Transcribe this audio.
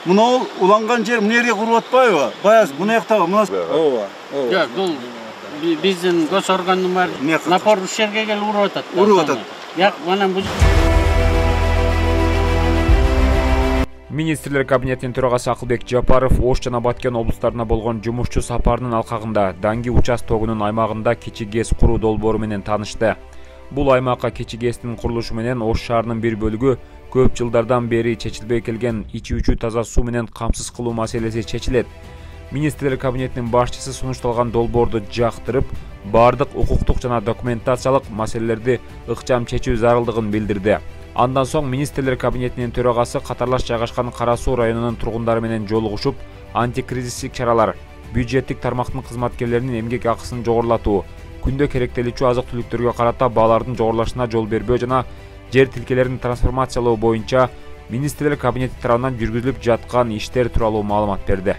Мына уланган жер мына жерге куруп атпайбы? Баягы мына жактагы мына. Ооба. Жок, бул биздин гос органдын бар. Напор ушул жерге келип уруп атат. Уруп атат. Жок, мына бул Министрлер кабинетинин төрагасы Акылбек Жапаров Ош жана Баткен облустарына болгон жумушчу сапарынын алкагында Данги участогунун аймагында кичи ГЭС куруу долбоору менен таанышты. Бул аймакка кичи ГЭСтин курулушу менен Ош шаарынын бир бөлүгү көп жылдардан бери чечилбей келген ичүүчү таза суу менен камсыз кылуу маселеси чечилет. Министрлер кабинетинин башчысы сунушталган долбоорду жактырып, бардык укуктук жана документациялык маселелерди ыкчам чечүү зарылдыгын билдирди. Андан соң министрлер кабинетинин төрагасы катарлаш жайгашкан Кара Суу районунун тургундары менен жолугушуп, антикризистик чаралар, бюджеттик тармактын кызматкерлеринин эмгек акысын жогорулатуу, күндө керектелүүчү азык-түлүктөргө карата баалардын жогорулашына жол бербөө жана жер тилкелерин трансформациялоо боюнча министрлер кабинети тарабынан жүргүзүлүп жаткан иштер тууралуу маалымат берди.